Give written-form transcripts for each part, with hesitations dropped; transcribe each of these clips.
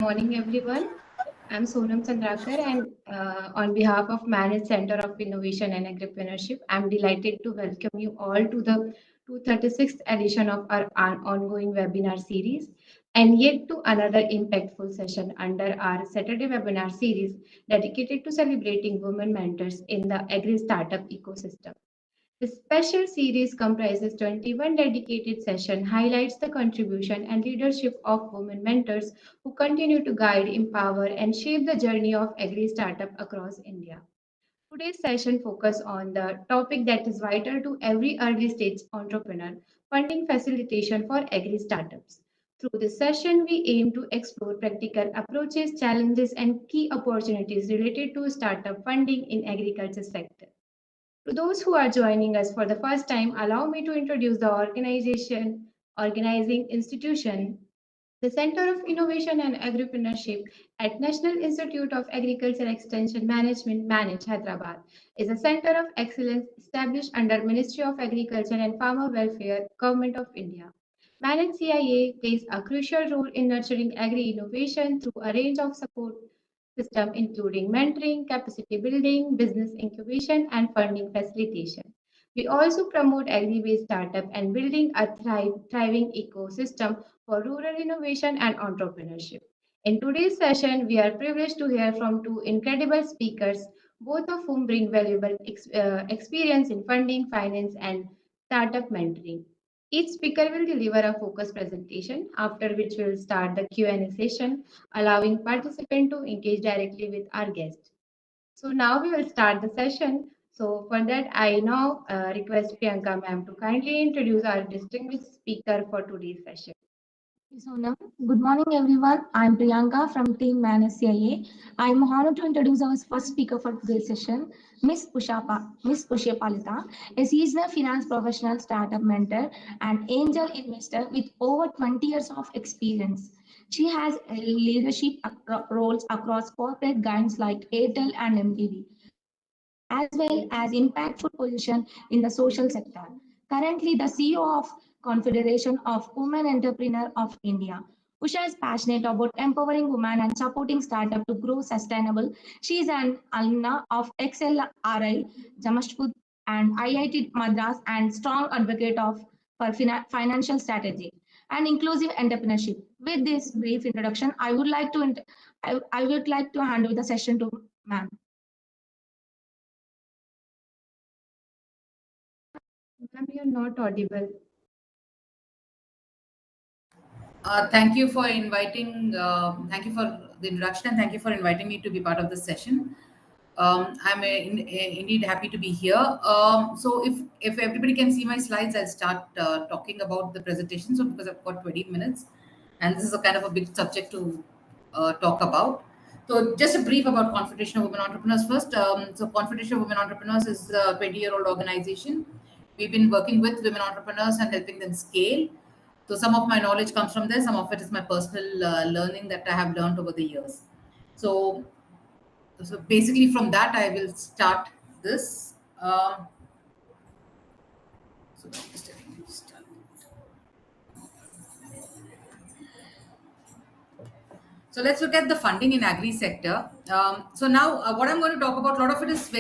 Morning, everyone. I'm Sonam Chandrakar, and on behalf of Managed Center of Innovation and Agripreneurship, I'm delighted to welcome you all to the 236th edition of our ongoing webinar series, and yet to another impactful session under our Saturday webinar series dedicated to celebrating women mentors in the agri-startup ecosystem. This special series comprises 21 dedicated sessions, highlights the contribution and leadership of women mentors who continue to guide, empower, and shape the journey of agri-startup across India. Today's session focuses on the topic that is vital to every early stage entrepreneur, funding facilitation for agri-startups. Through this session, we aim to explore practical approaches, challenges, and key opportunities related to startup funding in agriculture sector. To those who are joining us for the first time, allow me to introduce the organizing institution. The Center of Innovation and Agripreneurship at National Institute of Agriculture Extension Management, Manage, Hyderabad, is a center of excellence established under Ministry of Agriculture and Farmer Welfare, Government of India. Manage CIA plays a crucial role in nurturing agri-innovation through a range of support system including mentoring, capacity building, business incubation, and funding facilitation. We also promote agri-based startup and building a thriving ecosystem for rural innovation and entrepreneurship. In today's session, we are privileged to hear from two incredible speakers, both of whom bring valuable experience in funding, finance, and startup mentoring. Each speaker will deliver a focused presentation, after which we'll start the Q&A session, allowing participants to engage directly with our guest. So now we will start the session. So for that, I now request Priyanka ma'am to kindly introduce our distinguished speaker for today's session. Sonam. Good morning, everyone. I'm Priyanka from Team Manage CIA. I'm honored to introduce our first speaker for today's session, Miss Pushapalita, a seasoned finance professional, startup mentor, and angel investor with over 20 years of experience. She has leadership roles across corporate giants like Airtel and MTV, as well as impactful position in the social sector. Currently, the CEO of Confederation of Women Entrepreneurs of India. Usha is passionate about empowering women and supporting startups to grow sustainable. She is an alumna of XLRI, Jamshedpur, and IIT Madras, and strong advocate of for financial strategy and inclusive entrepreneurship. With this brief introduction, I would like to hand over the session to ma'am. Ma'am, you're not audible. Thank you for inviting, thank you for the introduction and thank you for inviting me to be part of this session. I'm indeed happy to be here. So if everybody can see my slides, I'll start talking about the presentation. So because I've got 20 minutes and this is a kind of a big subject to talk about. So just a brief about Confederation of Women Entrepreneurs first. So Confederation of Women Entrepreneurs is a 20-year-old organization. We've been working with women entrepreneurs and helping them scale. So some of my knowledge comes from there. Some of it is my personal learning that I have learned over the years. So basically from that, I will start this. So just a minute, start. So let's look at the funding in agri sector. So now what I'm going to talk about, a lot of it is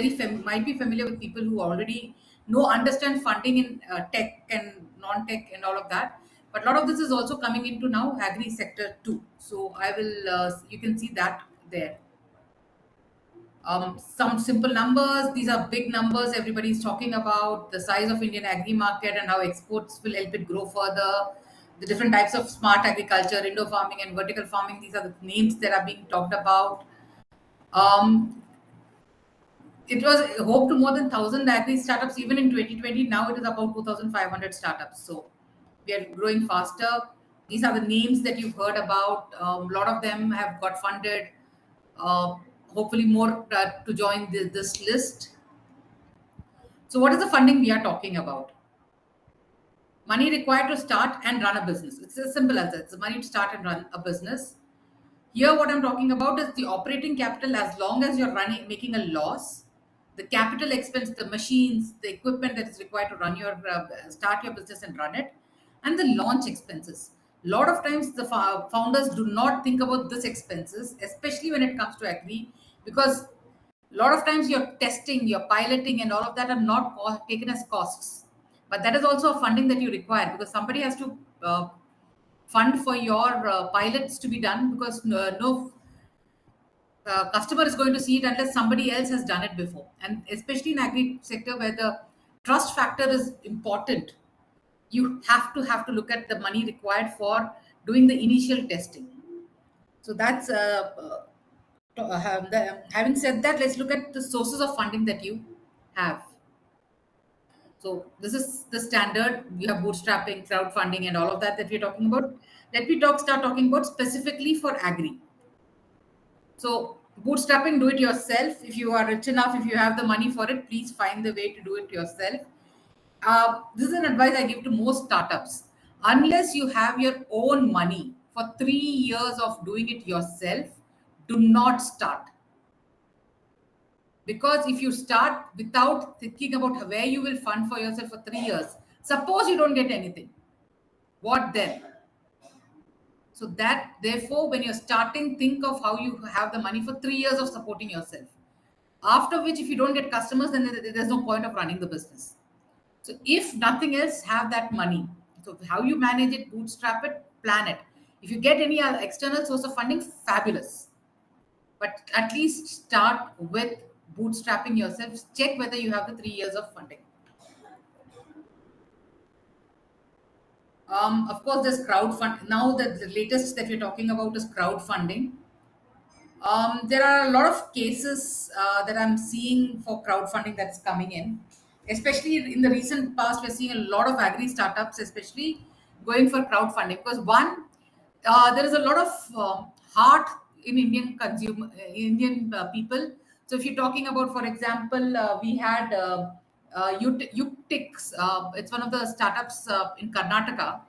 might be familiar with people who already understand funding in tech and non-tech and all of that. But a lot of this is also coming into now agri sector too. So I will, you can see that there. Some simple numbers. These are big numbers everybody's talking about. The size of Indian agri market and how exports will help it grow further. The different types of smart agriculture, indoor farming and vertical farming. These are the names that are being talked about. It was hoped to more than 1,000 agri startups even in 2020. Now it is about 2,500 startups. So we are growing faster. These are the names that you've heard about. A lot of them have got funded. Uh, Hopefully more to join this list. So what is the funding we are talking about? Money required to start and run a business. It's as simple as that. It's the money to start and run a business. Here, what I'm talking about is the operating capital. As long as you're making a loss, the capital expense, the machines, the equipment that is required to run start your business and run it, and the launch expenses. A lot of times the founders do not think about this expenses, especially when it comes to agri, because a lot of times your testing, your piloting and all of that are not taken as costs. But that is also a funding that you require, because somebody has to fund for your pilots to be done, because no customer is going to see it unless somebody else has done it before. And especially in agri sector where the trust factor is important, you have to look at the money required for doing the initial testing. So that's having said that, let's look at the sources of funding that you have. So this is the standard. You have bootstrapping, crowdfunding, and all of that we're talking about. Let me start talking about specifically for agri. So bootstrapping, do it yourself. If you are rich enough, if you have the money for it, please find the way to do it yourself. This is an advice I give to most startups. Unless you have your own money for 3 years of doing it yourself, do not start. Because if you start without thinking about where you will fund for yourself for 3 years, suppose you don't get anything, what then? So that, therefore, when you're starting, think of how you have the money for 3 years of supporting yourself. After which, if you don't get customers, then there's no point of running the business. So if nothing else, have that money. So how you manage it, bootstrap it, plan it. If you get any other external source of funding, fabulous. But at least start with bootstrapping yourself. Check whether you have the 3 years of funding. Of course, there's crowdfunding. Now the latest that we're talking about is crowdfunding. There are a lot of cases that I'm seeing for crowdfunding that's coming in. Especially in the recent past, we're seeing a lot of agri startups, especially going for crowdfunding. Because one, there is a lot of heart in Indian Indian people. So if you're talking about, for example, we had Utix. It's one of the startups in Karnataka.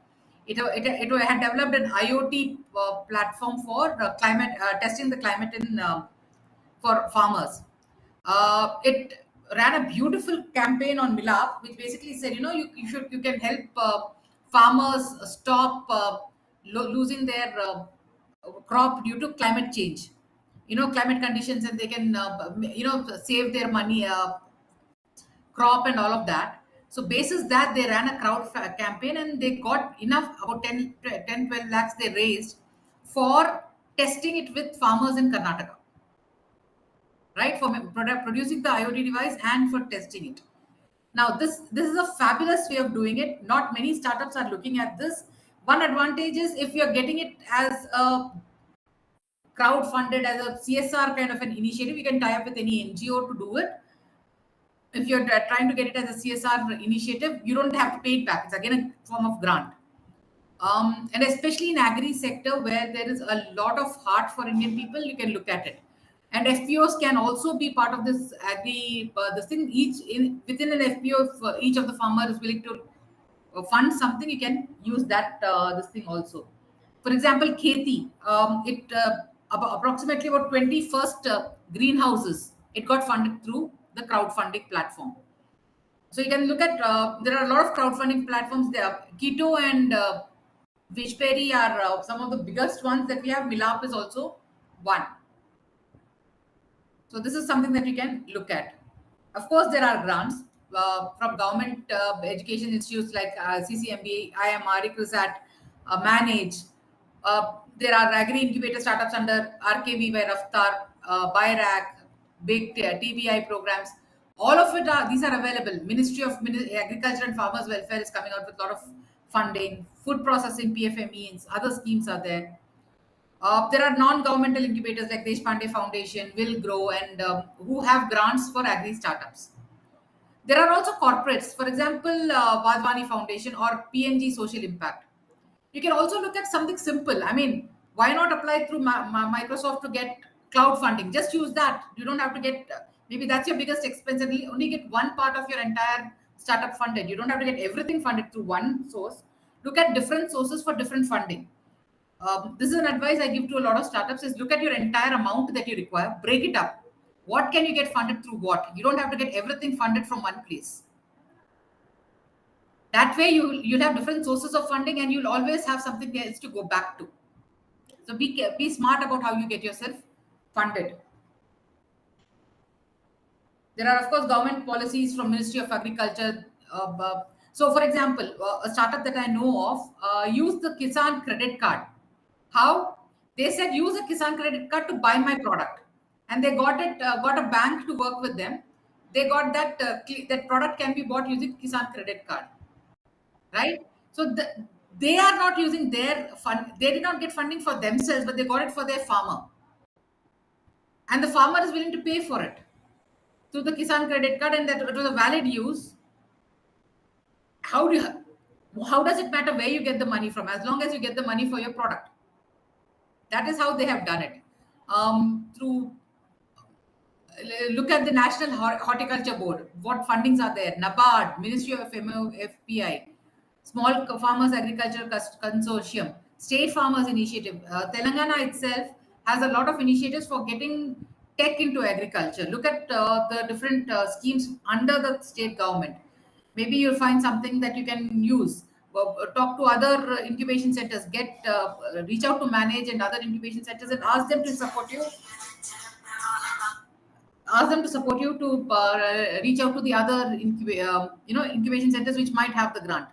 It had developed an IoT platform for climate testing the climate in for farmers. It ran a beautiful campaign on Milap, which basically said, you can help farmers stop losing their crop due to climate change. Climate conditions, and they can save their money. Crop and all of that. So basis that, they ran a campaign and they got enough, about 12 lakhs they raised for testing it with farmers in Karnataka, right? For producing the IoT device and for testing it. Now, this is a fabulous way of doing it. Not many startups are looking at this. One advantage is, if you're getting it as a crowd-funded, as a CSR kind of an initiative, you can tie up with any NGO to do it. If you're trying to get it as a CSR initiative, you don't have to pay it back. It's again a form of grant. And especially in agri sector, where there is a lot of heart for Indian people, you can look at it. And FPOs can also be part of this agri. This thing, within an FPO, if each of the farmer is willing to fund something, you can use that this thing also. For example, Kheti, approximately about 21st greenhouses, it got funded through the crowdfunding platform. So you can look at, there are a lot of crowdfunding platforms there. Keto and Wishberry are some of the biggest ones that we have. Milap is also one. So this is something that we can look at. Of course, there are grants from government education institutes like CCMB, IMR, ICRISAT, Manage. There are agri incubator startups under RKVY-RAFTAAR, BIRAC, big TBI programs. All of it these are available. Ministry of Agriculture and Farmers Welfare is coming out with a lot of funding. Food processing, PFME, and other schemes are there. There are non-governmental incubators like Deshpande Foundation, Will Grow, and who have grants for agri startups. There are also corporates, for example, Vadvani Foundation or PNG Social Impact. You can also look at something simple. I mean, why not apply through Microsoft to get cloud funding? Just use that. You don't have to get, maybe that's your biggest expense, and only get one part of your entire startup funded. You don't have to get everything funded through one source. Look at different sources for different funding. This is an advice I give to a lot of startups: is look at your entire amount that you require, break it up. What can you get funded through what? You don't have to get everything funded from one place. That way you'll have different sources of funding and you'll always have something else to go back to. So be smart about how you get yourself funded. There are, of course, government policies from Ministry of Agriculture. So, for example, a startup that I know of use the Kisan credit card. How? They said use a Kisan credit card to buy my product, and they got a bank to work with them. They got that product can be bought using Kisan credit card, right? So they are not using their fund. They did not get funding for themselves, but they got it for their farmer, and the farmer is willing to pay for it through the Kisan credit card, and that it was a valid use. How does it matter where you get the money from, as long as you get the money for your product? That is how they have done it. Through Look at the National Horticulture Board. What fundings are there? NABARD, Ministry of FPI, Small Farmers Agriculture Consortium, State Farmers Initiative. Telangana itself has a lot of initiatives for getting tech into agriculture. Look at the different schemes under the state government. Maybe you'll find something that you can use. Talk to other incubation centers. Reach out to Manage and other incubation centers and ask them to support you. Ask them to support you to reach out to the other incubation centers which might have the grant.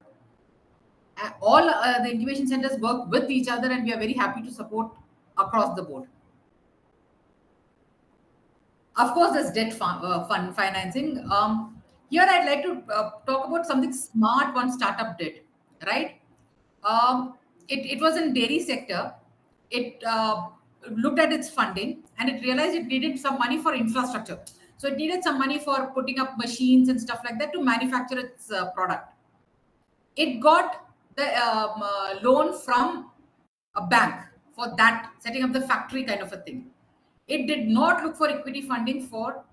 All the incubation centers work with each other, and we are very happy to support across the board. Of course, there's debt fund financing. Here, I'd like to talk about something smart one startup did, right? It was in dairy sector. It looked at its funding and it realized it needed some money for infrastructure. So it needed some money for putting up machines and stuff like that to manufacture its product. It got the loan from a bank for that, setting up the factory kind of a thing. It did not look for equity funding for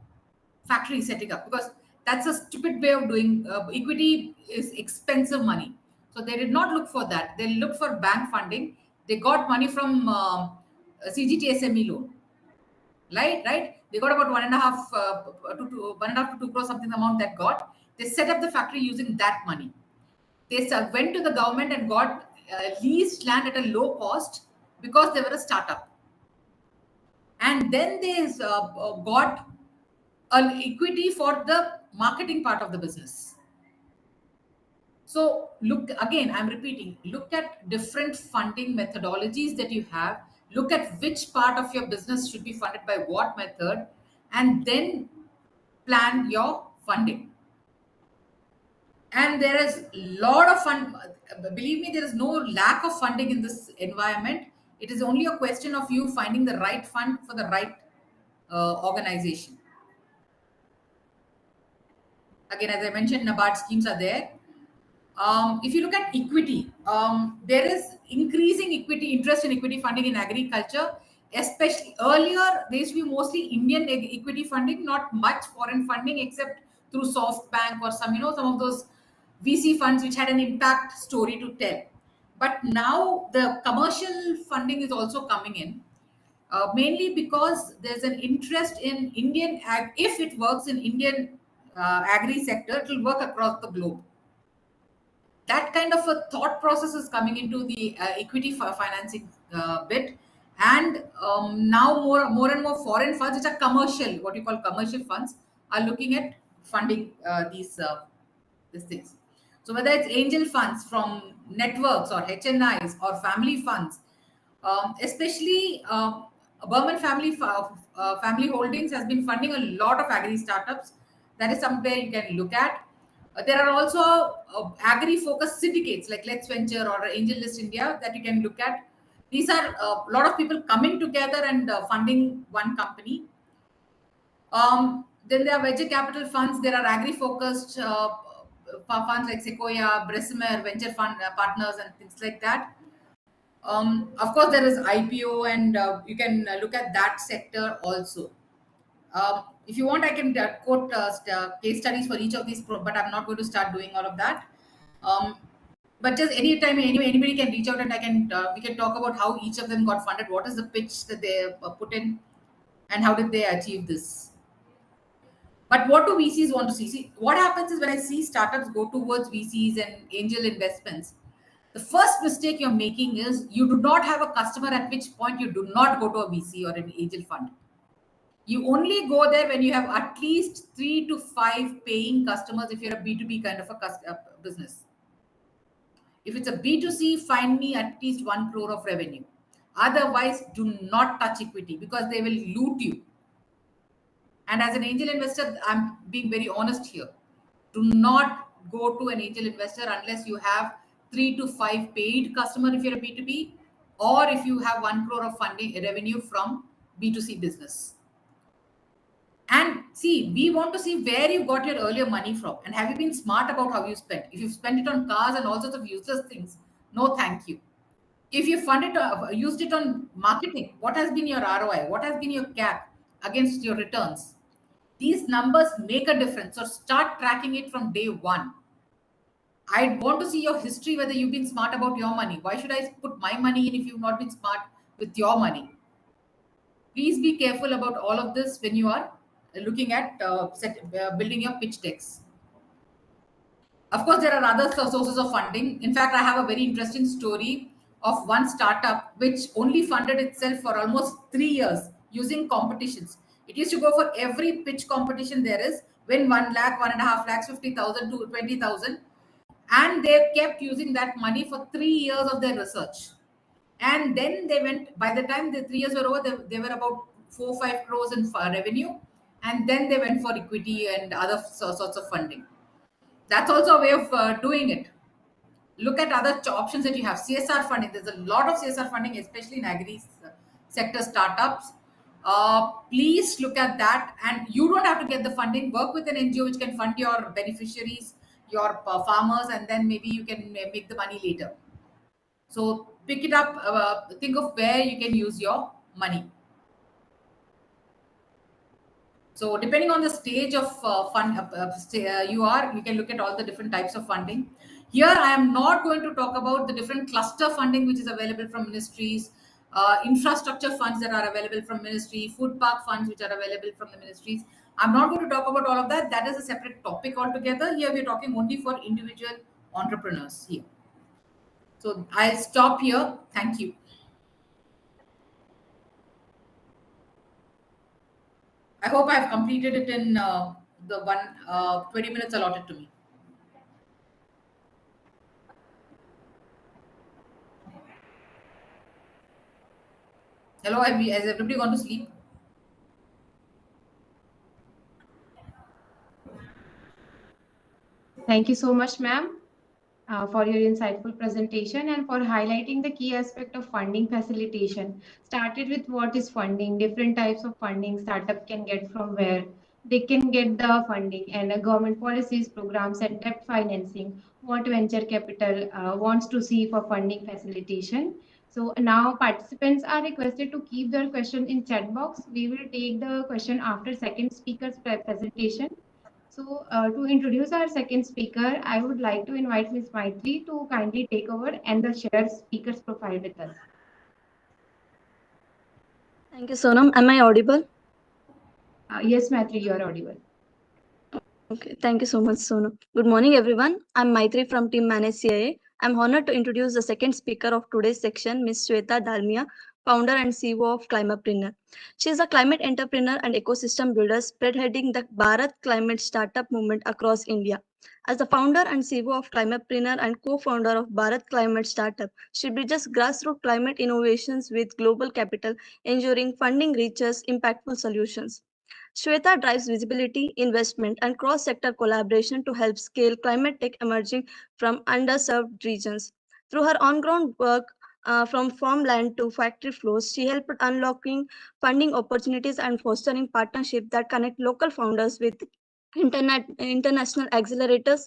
factory setting up, because that's a stupid way of doing. Equity is expensive money, so they did not look for that. They looked for bank funding. They got money from CGTSME loan, right. They got about 1.5 to 2 crores, something amount that got. They set up the factory using that money. They went to the government and got leased land at a low cost because they were a startup, and then they got an equity for the marketing part of the business. So look again, I'm repeating, look at different funding methodologies that you have, look at which part of your business should be funded by what method, and then plan your funding. And there is a lot of fund. Believe me, there is no lack of funding in this environment. It is only a question of you finding the right fund for the right organization. Again, as I mentioned, NABARD schemes are there. If you look at equity, there is increasing interest in equity funding in agriculture. Especially earlier, there used to be mostly Indian equity funding, not much foreign funding, except through SoftBank or some of those VC funds which had an impact story to tell. But now the commercial funding is also coming in, mainly because there's an interest in Indian if it works in Indian agri sector, it will work across the globe. That kind of a thought process is coming into the equity financing bit, and now more and more foreign funds, which are commercial, what you call commercial funds, are looking at funding these things. So whether it's angel funds from networks or HNIs or family funds, especially Burman family holdings has been funding a lot of agri startups. That is somewhere you can look at. There are also agri-focused syndicates like Let's Venture or Angel List India that you can look at. These are a lot of people coming together and funding one company. Then there are venture capital funds. There are agri-focused funds like Sequoia, Bresimere, Venture Fund Partners, and things like that. Of course, there is IPO, and you can look at that sector also. If you want, I can quote case studies for each of these, but I'm not going to start doing all of that. But just anytime anybody can reach out, and we can talk about how each of them got funded, what is the pitch that they put in, and how did they achieve this. But what do VCs want to see? See, what happens is when I see startups go towards VCs and angel investments, the first mistake you're making is you do not have a customer, at which point you do not go to a VC or an angel fund. You only go there when you have at least 3 to 5 paying customers if you're a B2B kind of a business. If it's a B2C, find me at least 1 crore of revenue. Otherwise, do not touch equity because they will loot you. And as an angel investor, I'm being very honest here. Do not go to an angel investor unless you have 3 to 5 paid customer if you're a B2B, or if you have 1 crore of funding revenue from B2C business. And see, we want to see where you got your earlier money from and have you been smart about how you spent. If you've spent it on cars and all sorts of useless things, no thank you. If you used it on marketing, what has been your ROI? What has been your CAC against your returns? These numbers make a difference. So start tracking it from day one. I want to see your history, whether you've been smart about your money. Why should I put my money in if you've not been smart with your money? Please be careful about all of this when you are looking at building your pitch decks. Of course, there are other sources of funding. In fact, I have a very interesting story of one startup which only funded itself for almost 3 years using competitions. It used to go for every pitch competition there is, win 1 lakh, 1.5 lakhs, 50,000 to 20,000. And they kept using that money for 3 years of their research. And then they went, by the time the 3 years were over, they were about 4 or 5 crores in revenue. And then they went for equity and other sorts of funding. That's also a way of doing it. Look at other options that you have. CSR funding. There's a lot of CSR funding, especially in agri sector startups. Please look at that. And you don't have to get the funding. Work with an NGO which can fund your beneficiaries, your farmers, and then maybe you can make the money later. So pick it up. Think of where you can use your money. So depending on the stage of you can look at all the different types of funding. Here, I am not going to talk about the different cluster funding which is available from ministries, infrastructure funds that are available from ministry, food park funds which are available from the ministries. I'm not going to talk about all of that. That is a separate topic altogether. Here, we're talking only for individual entrepreneurs here. So I'll stop here. Thank you. I hope I've completed it in the 20 minutes allotted to me. Hello, has everybody gone to sleep? Thank you so much, ma'am, for your insightful presentation and for highlighting the key aspect of funding facilitation. Started with what is funding, different types of funding startup can get from where they can get the funding, and government policies, programs, and debt financing, what venture capital wants to see for funding facilitation. So now participants are requested to keep their question in chat box. We will take the question after second speaker's presentation. So, to introduce our second speaker, I would like to invite Ms. Maitri to kindly take over and share speaker's profile with us. Thank you, Sonam. Am I audible? Yes, Maitri, you are audible. Okay, thank you so much, Sonam. Good morning, everyone. I'm Maitri from Team Manage CIA. I'm honored to introduce the second speaker of today's section, Ms. Shweta Dalmia, founder and CEO of Climapreneur. She is a climate entrepreneur and ecosystem builder spearheading the Bharat climate startup movement across India. As the founder and CEO of Climapreneur and co-founder of Bharat Climate Startup, she bridges grassroots climate innovations with global capital, ensuring funding reaches impactful solutions. Shweta drives visibility, investment, and cross-sector collaboration to help scale climate tech emerging from underserved regions. Through her on-ground work from farmland to factory floors, she helped unlocking funding opportunities and fostering partnerships that connect local founders with international accelerators,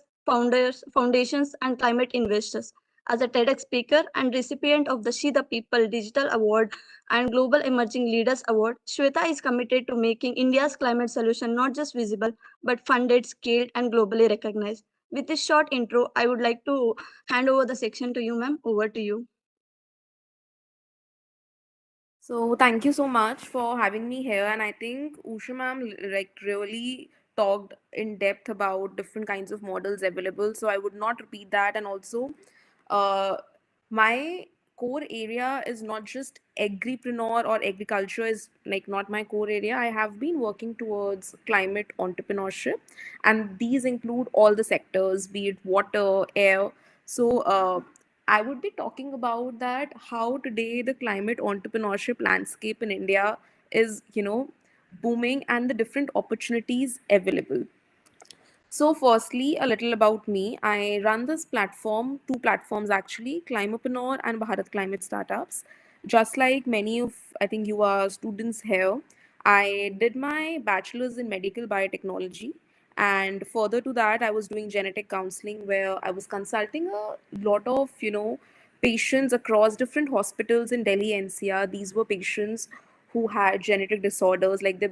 foundations, and climate investors. As a TEDx speaker and recipient of the She the People Digital Award and Global Emerging Leaders Award, Shweta is committed to making India's climate solution not just visible, but funded, scaled, and globally recognized. With this short intro, I would like to hand over the section to you, ma'am. Over to you. So thank you so much for having me here, and I think Usha ma'am like really talked in depth about different kinds of models available, so I would not repeat that. And also, my core area is not just agripreneur, or agriculture is like not my core area. I have been working towards climate entrepreneurship, and these include all the sectors, be it water, air. So I would be talking about that, how today the climate entrepreneurship landscape in India is, booming, and the different opportunities available. So, firstly, a little about me. I run this platform, two platforms actually, Climapreneur and Bharat Climate Startups. Just like many of, I think you are students here, I did my bachelor's in medical biotechnology. And further to that, I was doing genetic counseling, where I was consulting a lot of, patients across different hospitals in Delhi NCR. These were patients who had genetic disorders, like the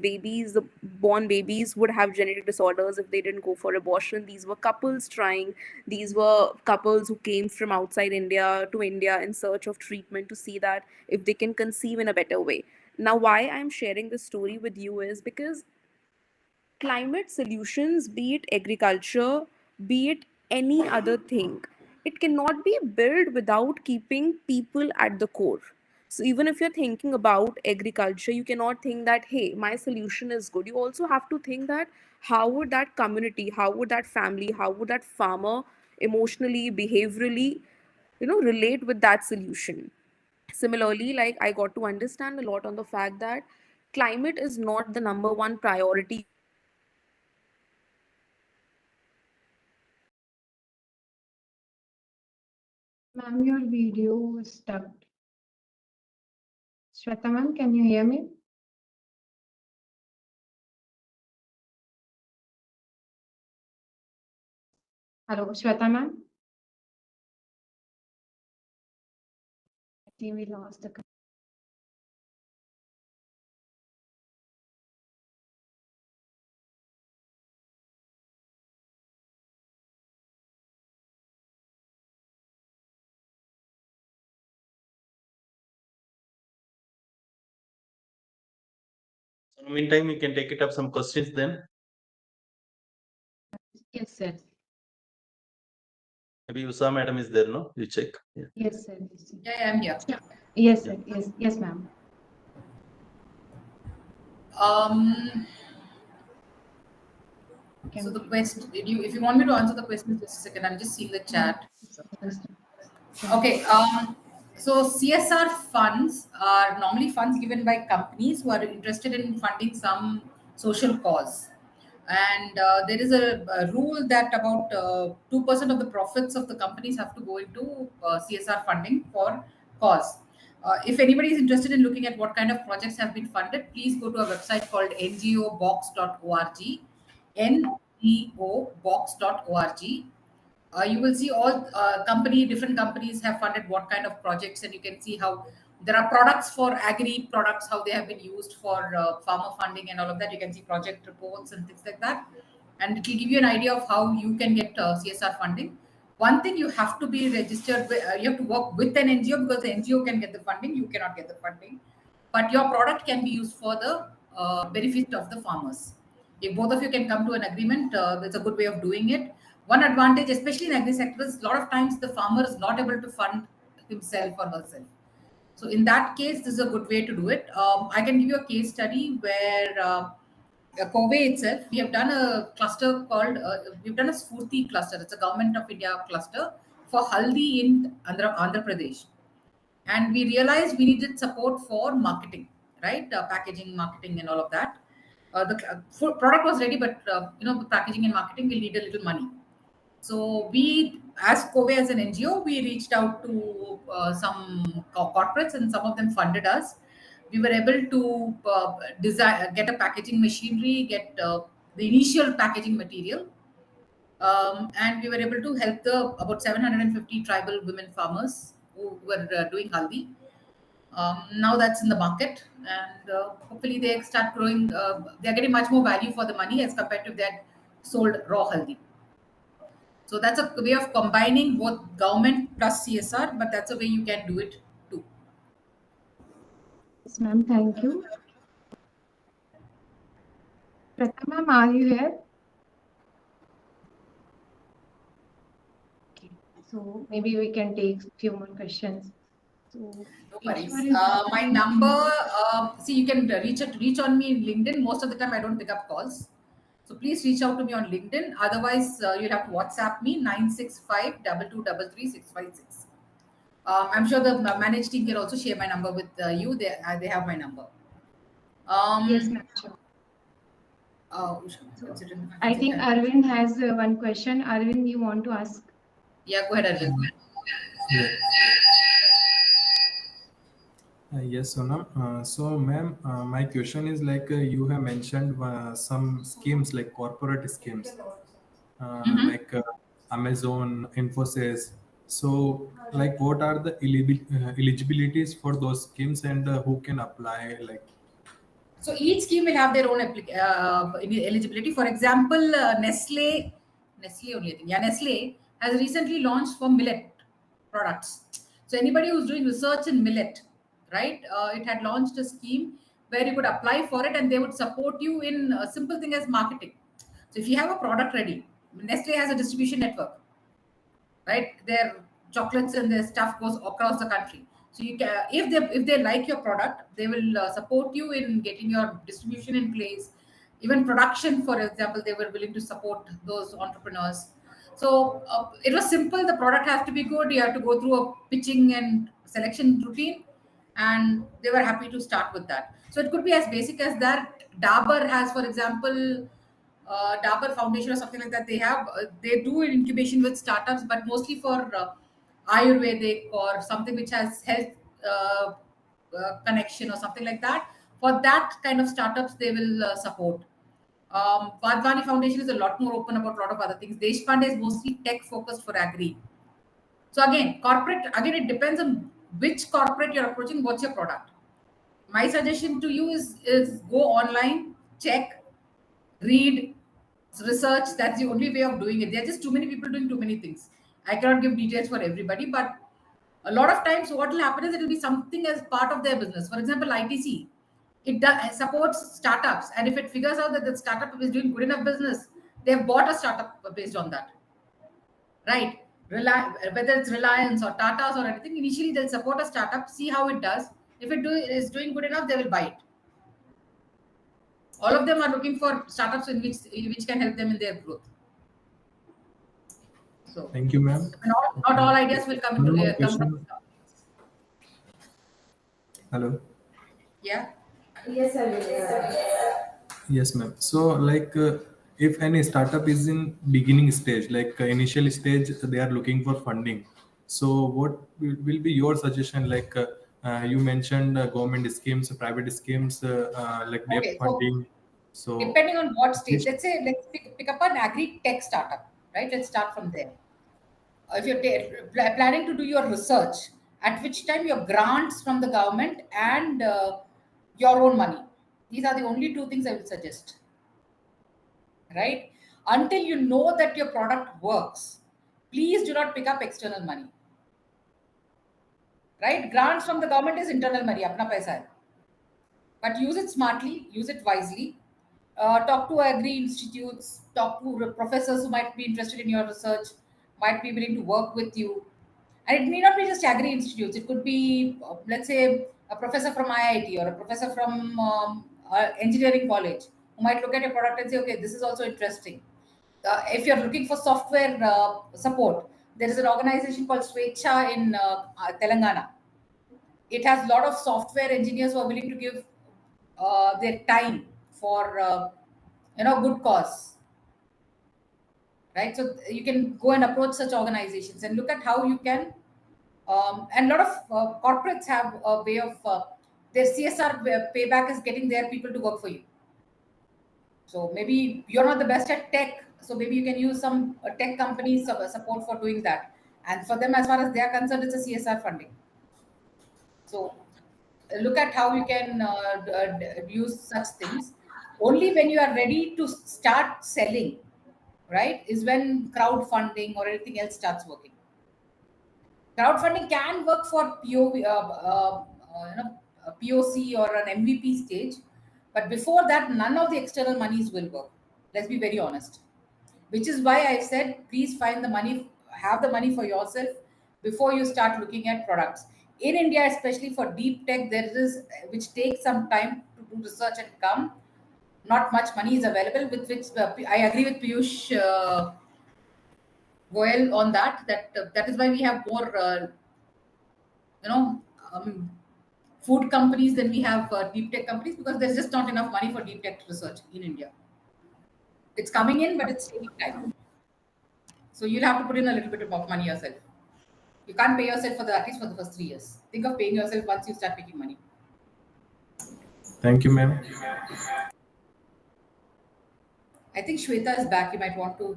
born babies would have genetic disorders if they didn't go for abortion. These were couples trying, these were couples who came from outside India to India in search of treatment to see that if they can conceive in a better way. Now, why I'm sharing this story with you is because climate solutions, be it agriculture, be it any other thing, it cannot be built without keeping people at the core. So, even if you're thinking about agriculture, you cannot think that, hey, my solution is good. You also have to think that how would that community, how would that family, how would that farmer emotionally, behaviorally, relate with that solution. Similarly, like I got to understand a lot on the fact that climate is not the number one priority. Ma'am, your video is stuck. Shweta ma'am, can you hear me? Hello, Shweta ma'am? I think we lost the. So in the meantime, you can take it up some questions then. Yes, sir. Maybe Usha madam is there, no? You check. Yeah. Yes, sir. Yes, sir. Yeah, I'm here. Yes, sir. Yes, yes, ma'am. So the question, if you want me to answer the question, just a second. I'm just seeing the chat. Okay. So CSR funds are normally funds given by companies who are interested in funding some social cause. And there is a rule that about 2% of the profits of the companies have to go into CSR funding for cause. If anybody is interested in looking at what kind of projects have been funded, please go to a website called ngobox.org, ngobox.org. You will see all different companies have funded what kind of projects, and you can see how there are products for agri products, how they have been used for farmer funding and all of that. You can see project reports and things like that, and it will give you an idea of how you can get CSR funding. One thing, you have to be registered with, you have to work with an NGO, because the NGO can get the funding, you cannot get the funding, but your product can be used for the benefit of the farmers. If both of you can come to an agreement, that's a good way of doing it. One advantage, especially in agri sectors, a lot of times the farmer is not able to fund himself or herself. So in that case, this is a good way to do it. I can give you a case study where Kobe itself, we have done a cluster called, we've done a Spurti cluster. It's a Government of India cluster for Haldi in Andhra Pradesh. And we realized we needed support for marketing, right? Packaging, marketing, and all of that. The food product was ready, but the packaging and marketing will need a little money. So we, as Kobe, as an NGO, we reached out to some corporates, and some of them funded us. We were able to design, get a packaging machinery, get the initial packaging material, and we were able to help the about 750 tribal women farmers who were doing haldi. Now that's in the market, and hopefully they start growing. They're getting much more value for the money as compared to if they had sold raw haldi. So that's a way of combining both government plus CSR, but that's a way you can do it too. Yes, ma'am. Thank you. Shweta ma'am, are you here? So maybe we can take a few more questions. So No worries. Ishwar is My asking, number, see, you can reach on me in LinkedIn. Most of the time, I don't pick up calls. So please reach out to me on LinkedIn. Otherwise, you'll have to WhatsApp me 965 2233 656. I'm sure the managed team can also share my number with you. They have my number. yes, ma'am. Sure. So Considering the fact I it's a think time. Arvind has one question. Arvind, you want to ask? Yeah, go ahead, Arjun. Yeah. Yes, Sonam. So, ma'am, my question is like you have mentioned some schemes like corporate schemes, Mm-hmm. like Amazon, Infosys. So, like, what are the eligibilities for those schemes and who can apply? Like, So each scheme will have their own eligibility. For example, Nestle only, I think. Yeah, Nestle has recently launched for millet products. So anybody who's doing research in millet, right? It had launched a scheme where you could apply for it, and they would support you in a simple thing as marketing. So if you have a product ready, Nestle has a distribution network, right? Their chocolates and their stuff goes across the country. So you can, if they like your product, they will support you in getting your distribution in place. Even production, for example, they were willing to support those entrepreneurs. So it was simple. The product has to be good. You have to go through a pitching and selection routine, and they were happy to start with that. So it could be as basic as that. Dabur has, for example, Dabur Foundation or something like that. They do an incubation with startups, but mostly for Ayurvedic or something which has health connection or something like that. For that kind of startups, they will support. Vadvani Foundation is a lot more open about a lot of other things. Deshpande is mostly tech focused for agri. So again, corporate, again, it depends on which corporate you're approaching, what's your product. My suggestion to you is go online, check, read, research. That's the only way of doing it. There are just too many people doing too many things. I cannot give details for everybody, but a lot of times what will happen is it will be something as part of their business. For example, ITC, it does, supports startups, and if it figures out that the startup is doing good enough business, they have bought a startup based on that, right? Whether it's Reliance or Tata's or anything, initially they'll support a startup, see how it does. If is doing good enough, they will buy it. All of them are looking for startups in which can help them in their growth. So, thank you, ma'am. not all ideas will come One more come from. question. Hello. Yeah. Yes, ma'am. So, like, if any startup is in beginning stage, like initial stage, they are looking for funding. So, what will be your suggestion? Like, you mentioned government schemes, private schemes, like debt Okay. So funding. So, depending on what stage, which let's say let's pick up an agri tech startup, right? Let's start from there. If you're planning to do your research, at which time your grants from the government and your own money. These are the only two things I will suggest, right? Until you know that your product works, please do not pick up external money, right? Grants from the government is internal money, apna paisa hai. But use it smartly, use it wisely. Talk to agri institutes, talk to professors who might be interested in your research, might be willing to work with you. And it may not be just agri institutes, it could be, let's say, a professor from IIT or a professor from engineering college who might look at your product and say, okay, this is also interesting. If you're looking for software support, there is an organization called Swecha in Telangana. It has a lot of software engineers who are willing to give their time for good cause, right? So you can go and approach such organizations and look at how you can. And a lot of corporates have a way of their CSR payback is getting their people to work for you. So maybe you're not the best at tech, so maybe you can use some tech companies support for doing that. And for them, as far as they are concerned, it's a CSR funding. So look at how you can use such things. Only when you are ready to start selling, right, is when crowdfunding or anything else starts working. Crowdfunding can work for a POC or an MVP stage, but before that, none of the external monies will work. Let's be very honest. Which is why I said, please find the money have the money for yourself before you start looking at products. In India, especially for deep tech, there is, which takes some time to do research and come, not much money is available, with which I agree with Piyush Goyal on that. That is why we have more, you know, food companies than we have deep tech companies, because there's just not enough money for deep tech research in India. It's coming in, but it's taking time. So you'll have to put in a little bit of money yourself. You can't pay yourself for the, at least for the first 3 years. Think of paying yourself once you start making money. Thank you, ma'am. I think Shweta is back. You might want to.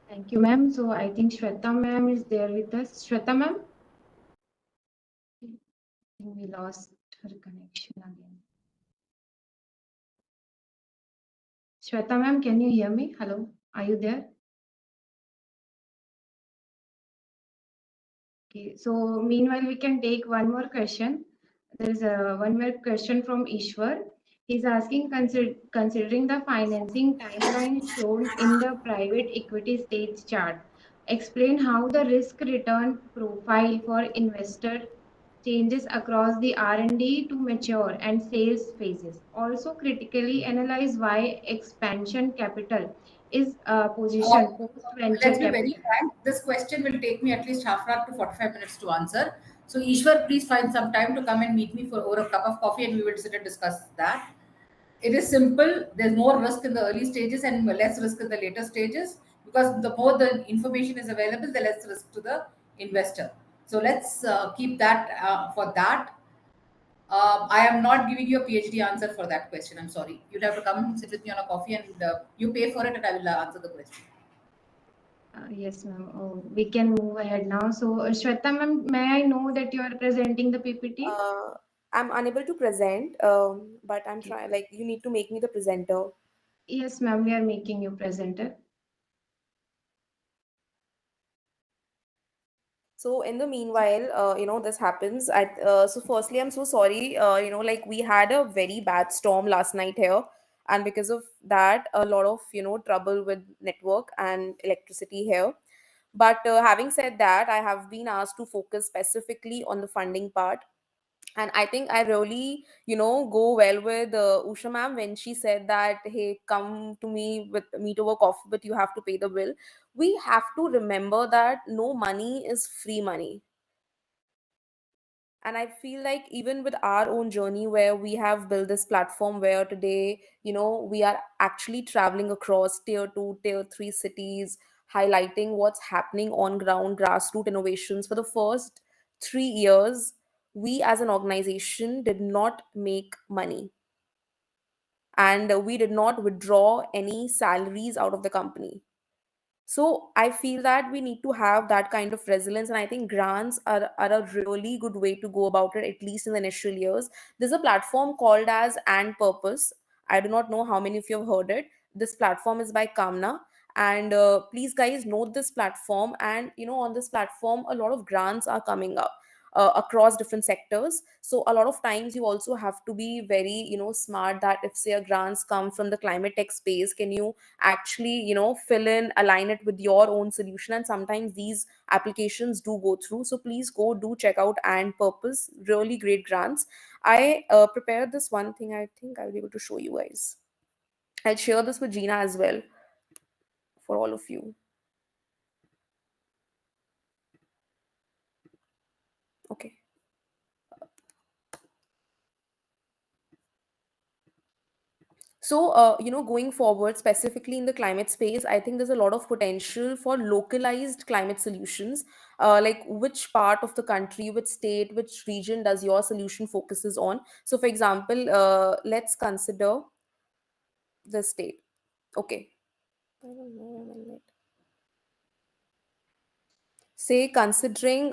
Thank you, ma'am. So I think Shweta ma'am is there with us. Shweta ma'am? We lost her connection again. Shweta ma'am, can you hear me? Hello, are you there? Okay, so meanwhile, we can take one more question. There is one more question from Ishwar. He's asking, considering the financing timeline shown in the private equity stage chart, explain how the risk return profile for investor changes across the R&D to mature and sales phases. Also critically analyze why expansion capital is positioned post venture Let's be very capital. frank. This question will take me at least half an hour to 45 minutes to answer. So, Ishwar, please find some time to come and meet me for over a cup of coffee, and we will sit and discuss that. It is simple. There's more risk in the early stages and less risk in the later stages, because the more the information is available, the less risk to the investor. So let's keep that for that. I am not giving you a PhD answer for that question. I'm sorry. You'll have to come and sit with me on a coffee, and you pay for it, and I will answer the question. Yes, ma'am. Oh, we can move ahead now. So, Shweta ma'am, may I know that you are presenting the PPT? I'm unable to present, but I'm trying. Like, you need to make me the presenter. Yes, ma'am, we are making you presenter. So in the meanwhile, this happens. So firstly, I'm so sorry. Like we had a very bad storm last night here, and because of that, a lot of trouble with network and electricity here. But having said that, I have been asked to focus specifically on the funding part, and I think I really go well with Usha ma'am when she said that, hey, come to me with meet over coffee, but you have to pay the bill. We have to remember that no money is free money. And I feel like even with our own journey, where we have built this platform where today we are actually traveling across tier 2, tier 3 cities, highlighting what's happening on ground, grassroots innovations. For the first 3 years, we as an organization did not make money, and we did not withdraw any salaries out of the company. So I feel that we need to have that kind of resilience, and I think grants are a really good way to go about it, at least in the initial years. There's a platform called as And Purpose. I do not know how many of you have heard it. This platform is by Kamna, and please guys note this platform. And on this platform, a lot of grants are coming up across different sectors. So a lot of times you also have to be very smart, that if say a grants come from the climate tech space, can you actually fill in, align it with your own solution? And sometimes these applications do go through, so please go do check out And Purpose. Really great grants. I prepared this one thing. I think I'll be able to show you guys. I'll share this with Gina as well for all of you. Okay. So, going forward, specifically in the climate space, I think there's a lot of potential for localized climate solutions. Like which part of the country, which state, which region does your solution focuses on? So, for example, let's consider the state. Okay. I don't know. Say considering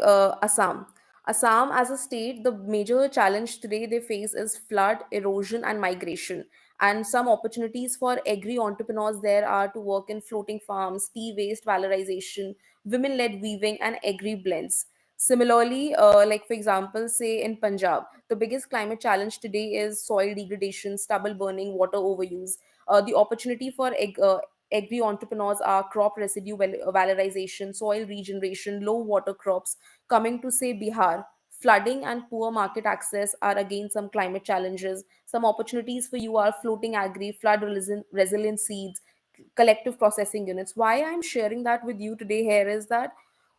Assam as a state, the major challenge today they face is flood, erosion, and migration. And some opportunities for agri entrepreneurs there are to work in floating farms, tea waste valorization, women led weaving, and agri blends. Similarly, like for example, say in Punjab, the biggest climate challenge today is soil degradation, stubble burning, water overuse. The opportunity for agri entrepreneurs are crop residue valorization, soil regeneration, low water crops. Coming to say Bihar, flooding and poor market access are again some climate challenges. Some opportunities for you are floating agri, flood resilient seeds, collective processing units. Why I'm sharing that with you today here is that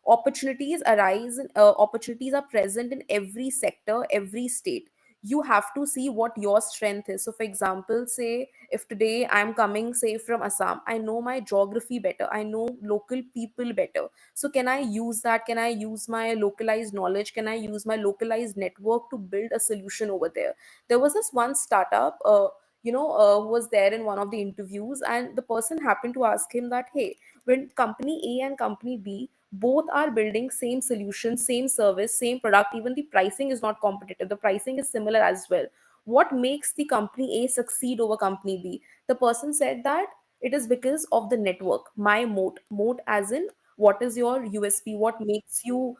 opportunities are present in every sector, every state. You have to see what your strength is. So for example, say if today I'm coming say from Assam, I know my geography better, I know local people better. So can I use that? Can I use my localized knowledge? Can I use my localized network to build a solution over there? There was this one startup who was there in one of the interviews, and the person happened to ask him that, hey, when company A and company B both are building same solution, same service, same product, even the pricing is not competitive, the pricing is similar as well, what makes the company A succeed over company B? The person said that it is because of the network, my moat as in what is your USP, what makes you,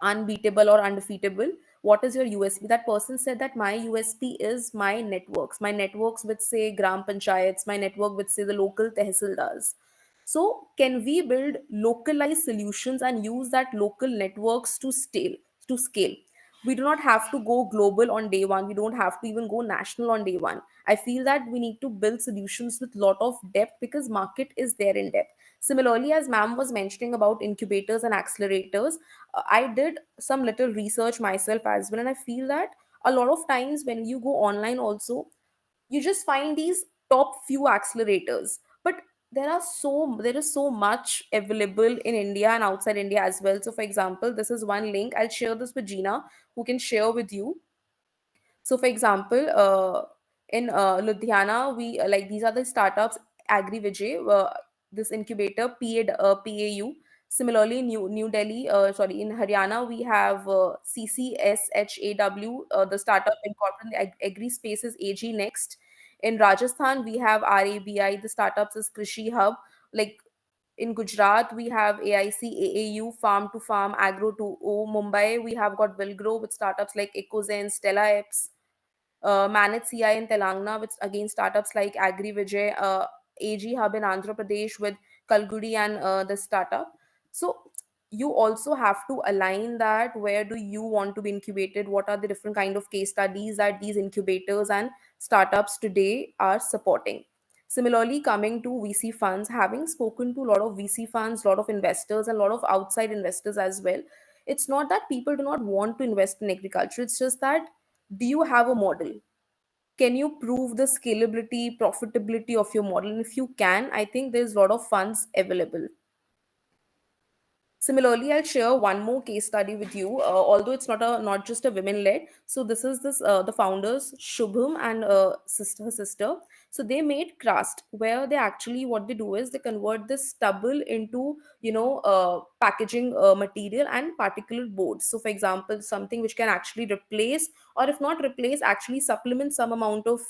unbeatable or undefeatable. What is your USP? That person said that my USP is my networks with say gram panchayats, my network with say the local tehsildars. So can we build localized solutions and use that local networks to scale? We do not have to go global on day one. We don't have to even go national on day one. I feel that we need to build solutions with lot of depth because market is there in depth. Similarly, as ma'am was mentioning about incubators and accelerators, I did some little research myself as well, and I feel that a lot of times when you go online also, you just find these top few accelerators, but there is so much available in India and outside India as well. So for example, this is one link, I'll share this with Gina, who can share with you. So, for example, in Ludhiana, we like these are the startups. Agri-Vijay, this incubator, PAU. Similarly, in New Delhi, sorry, in Haryana, we have CCSHAW, the startup incorporating the agri spaces AG Next. In Rajasthan, we have RABI, the startups is Krishi Hub. Like in Gujarat, we have AIC, Farm to Farm, Agro to O. Mumbai, we have got Wilgrow with startups like EcoZen, Stella Apps. Managed CI in Telangana, with again startups like Agri-Vijay, AG Hub in Andhra Pradesh with Kalgudi and the startup. So you also have to align that where do you want to be incubated, what are the different kind of case studies that these incubators and startups today are supporting. Similarly, coming to VC funds, having spoken to a lot of VC funds, a lot of investors, and a lot of outside investors as well, it's not that people do not want to invest in agriculture. It's just that, do you have a model? Can you prove the scalability, profitability of your model? And if you can, I think there's a lot of funds available. Similarly, I'll share one more case study with you, although it's not just a women led. So this is this the founders Shubham and sister. So they made crust, where they actually, what they do is they convert this stubble into packaging material and particulate boards. So for example, something which can actually replace, or if not replace, actually supplement some amount of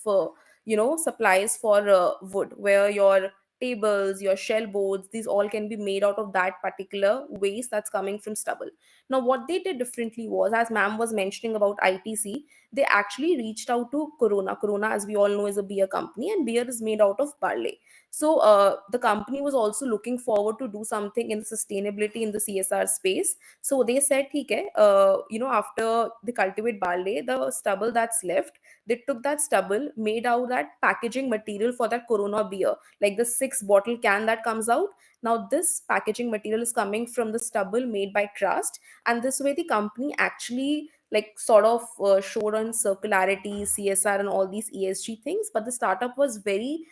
supplies for wood, where your tables, your shell boards, these all can be made out of that particular waste that's coming from stubble. Now, what they did differently was, as ma'am was mentioning about ITC, they actually reached out to Corona. Corona, as we all know, is a beer company, and beer is made out of barley. So, the company was also looking forward to do something in sustainability in the CSR space. So they said, "Okay, after they cultivate barley, the stubble that's left, they took that stubble, made out that packaging material for that Corona beer, like the 6 bottle can that comes out. Now this packaging material is coming from the stubble made by Trust, and this way the company actually like sort of showed on circularity, CSR, and all these ESG things. But the startup was very,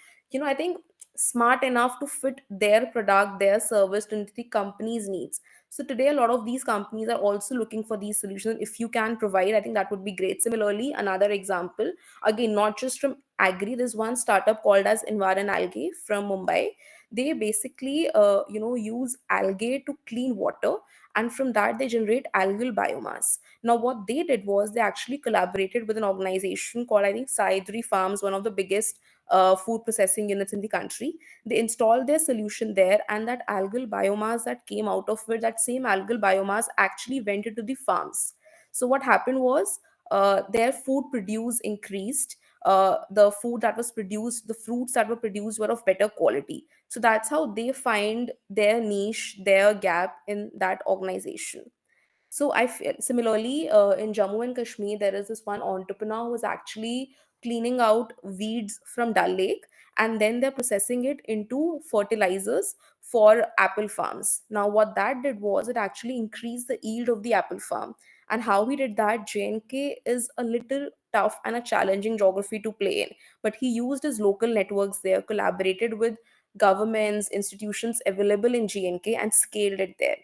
I think, smart enough to fit their product, their service into the company's needs. So today, a lot of these companies are also looking for these solutions. If you can provide, I think that would be great. Similarly, another example, again, not just from agri, there's one startup called as Environ Algae from Mumbai. They basically, use algae to clean water, and from that they generate algal biomass. Now, what they did was they actually collaborated with an organization called, I think, Saidri Farms, one of the biggest food processing units in the country. They installed their solution there, and that algal biomass that came out of it, that same algal biomass actually went into the farms. So what happened was, their food produce increased. The fruits that were produced were of better quality. So that's how they find their niche, their gap in that organization. So I feel similarly in Jammu and Kashmir, there is this one entrepreneur who is actually cleaning out weeds from Dal Lake, and then they're processing it into fertilizers for apple farms. Now, what that did was it actually increased the yield of the apple farm. And how we did that, JNK is a little tough and a challenging geography to play in. But he used his local networks there, collaborated with governments, institutions available in JNK, and scaled it there.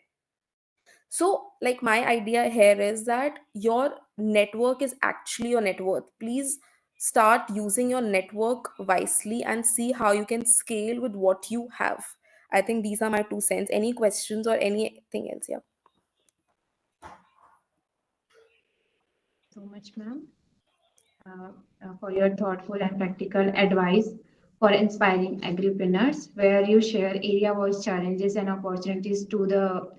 So, like, my idea here is that your network is actually your net worth. Please start using your network wisely and see how you can scale with what you have. I think these are my 2 cents. Any questions or anything else? Yeah. So much, ma'am, for your thoughtful and practical advice for inspiring agripreneurs, where you share area-wise challenges and opportunities to the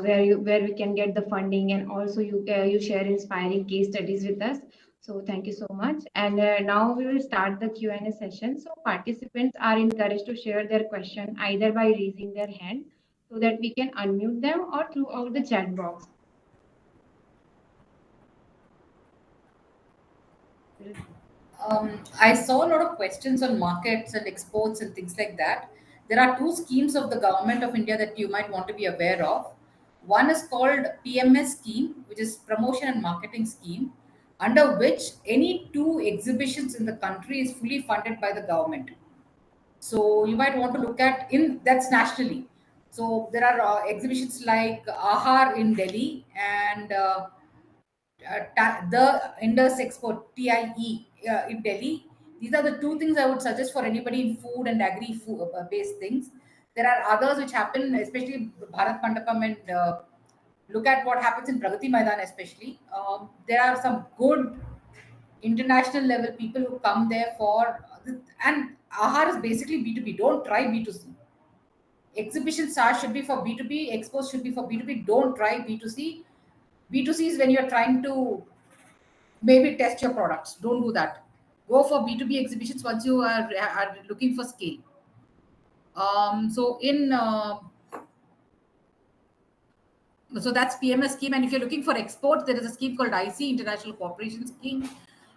where we can get the funding, and also you share inspiring case studies with us. So thank you so much. And now we will start the Q&A session. So participants are encouraged to share their question either by raising their hand so that we can unmute them, or throughout the chat box. I saw a lot of questions on markets and exports and things like that. There are two schemes of the government of India that you might want to be aware of. One is called PMS scheme, which is Promotion and Marketing Scheme, under which any two exhibitions in the country is fully funded by the government. So you might want to look at in that's nationally. So there are exhibitions like AHAR in Delhi and the Indus Expo TIE in Delhi. These are the two things I would suggest for anybody in food and agri food based things. There are others which happen, especially Bharat Mandapam, and look at what happens in Pragati Maidan, especially. There are some good international level people who come there for, and AHAR is basically B2B. Don't try B2C. Exhibition stars should be for B2B, expos should be for B2B. Don't try B2C. B2C is when you're trying to maybe test your products. Don't do that. Go for B2B exhibitions once you are looking for scale. So that's PMS scheme. And if you're looking for export, there is a scheme called IC, International Cooperation Scheme,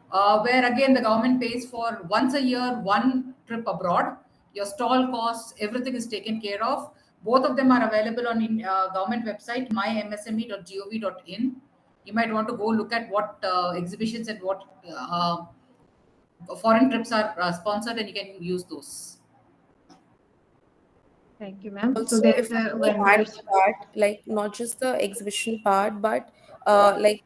where again the government pays for once a year one trip abroad. Your stall costs, everything is taken care of. Both of them are available on government website mymsme.gov.in. You might want to go look at what exhibitions and what foreign trips are sponsored, and you can use those. Thank you, ma'am. So Also, there if is I a may one add more. to that, like, not just the exhibition part, but like,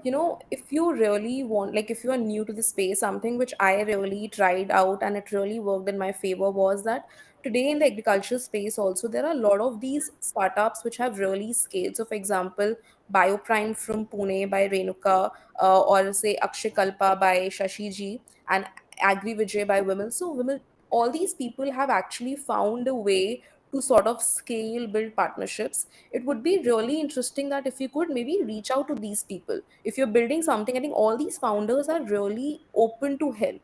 if you really want, like, if you are new to the space, something which I really tried out and it really worked in my favor was that today in the agriculture space also there are a lot of these startups which have really scaled. So for example, Bioprime from Pune by Renuka, or say Akshakalpa by Shashiji, and Agri-Vijay by Women. So women, all these people have actually found a way to sort of scale, build partnerships. It would be really interesting that if you could maybe reach out to these people. If you're building something, I think all these founders are really open to help.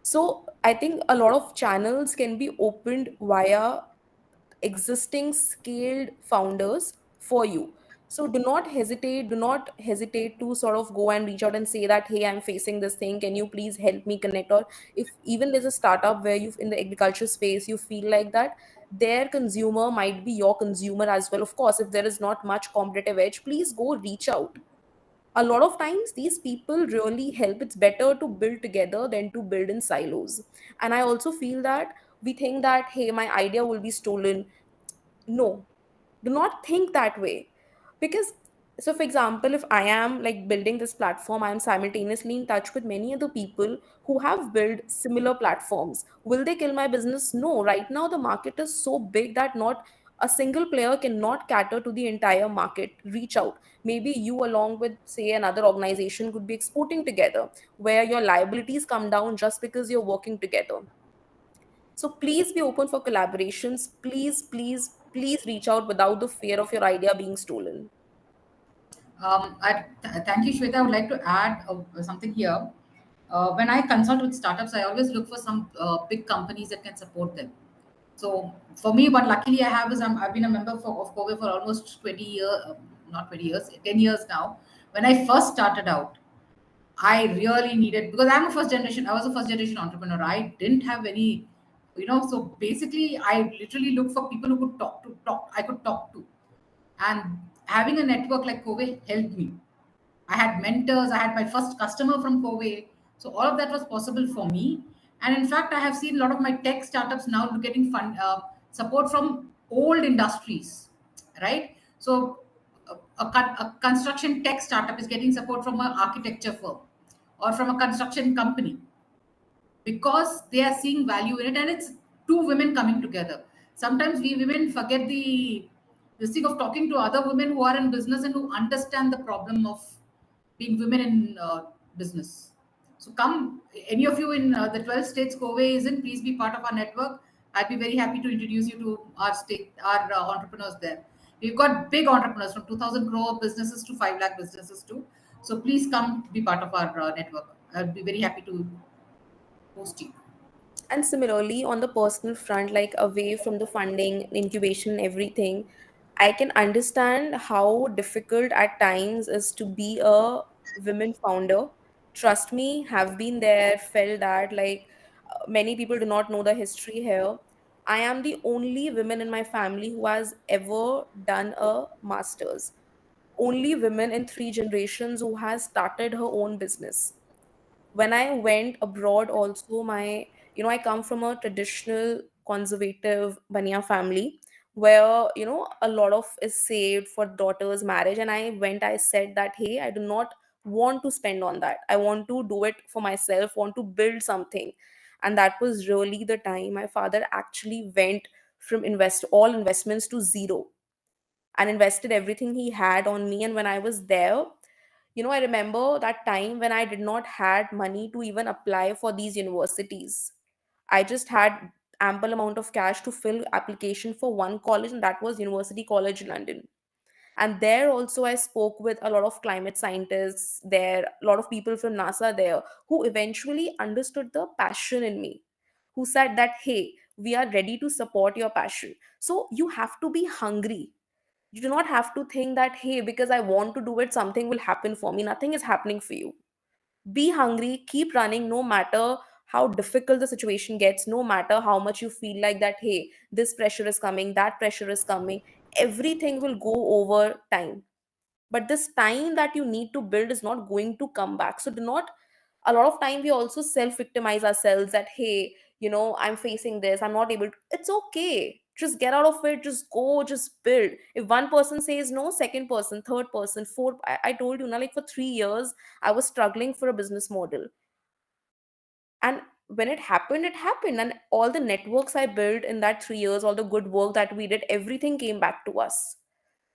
So I think a lot of channels can be opened via existing scaled founders for you. So do not hesitate to sort of go and reach out and say that, hey, I'm facing this thing, can you please help me connect? Or if even there's a startup where you in the agriculture space you feel like that their consumer might be your consumer as well, of course, if there is not much competitive edge, please go reach out. A lot of times these people really help. It's better to build together than to build in silos. And I also feel that we think that, hey, my idea will be stolen. No, do not think that way. Because, so for example, if I am like building this platform, I am simultaneously in touch with many other people who have built similar platforms. Will they kill my business? No. Right now the market is so big that not a single player cannot cater to the entire market. Reach out. Maybe you along with say another organization could be exporting together, where your liabilities come down just because you're working together. So please be open for collaborations. Please, please, please reach out without the fear of your idea being stolen. Thank you, Shweta. I would like to add something here. When I consult with startups, I always look for some big companies that can support them. So for me, what luckily I have is I've been a member of COVE for almost 20 years, not 20 years, 10 years now. When I first started out, I really needed, because I was a first generation entrepreneur. I didn't have any, so basically I literally looked for people who could I could talk to. And having a network like COVE helped me. I had mentors, I had my first customer from COVE. So all of that was possible for me. And in fact, I have seen a lot of my tech startups now getting support from old industries, right? So a construction tech startup is getting support from an architecture firm or from a construction company because they are seeing value in it, and it's two women coming together. Sometimes we women forget the thing of talking to other women who are in business and who understand the problem of being women in business. So come, any of you in the 12 states COVE is in, please be part of our network. I'd be very happy to introduce you to our entrepreneurs there. We've got big entrepreneurs from 2000 crore businesses to 5 lakh businesses too. So please come be part of our network. I'd be very happy to host you. And similarly, on the personal front, like away from the funding, incubation, everything, I can understand how difficult at times is to be a women founder. Trust me, have been there, felt that. Like many people do not know the history here. I am the only woman in my family who has ever done a master's. Only women in 3 generations who has started her own business. When I went abroad also, I come from a traditional conservative Baniya family where, a lot of is saved for daughter's marriage. And I said that, hey, I do not want to spend on that. I want to do it for myself, want to build something. And that was really the time my father actually went from invest all investments to zero and invested everything he had on me. And when I was there, I remember that time when I did not had money to even apply for these universities. I just had ample amount of cash to fill application for one college, and that was University College London. And there also I spoke with a lot of climate scientists there, a lot of people from NASA there, who eventually understood the passion in me, who said that, hey, we are ready to support your passion. So you have to be hungry. You do not have to think that, hey, because I want to do it, something will happen for me. Nothing is happening for you. Be hungry, keep running, no matter how difficult the situation gets, no matter how much you feel like that, hey, this pressure is coming, that pressure is coming. Everything will go over time. But this time that you need to build is not going to come back. So do not, a lot of time we also self victimize ourselves that, hey, I'm facing this, I'm not able to. It's okay, just get out of it, just go, just build. If one person says no, second person, third person, fourth, I told you now, like for 3 years I was struggling for a business model. And when it happened, it happened. And all the networks I built in that 3 years, all the good work that we did, everything came back to us.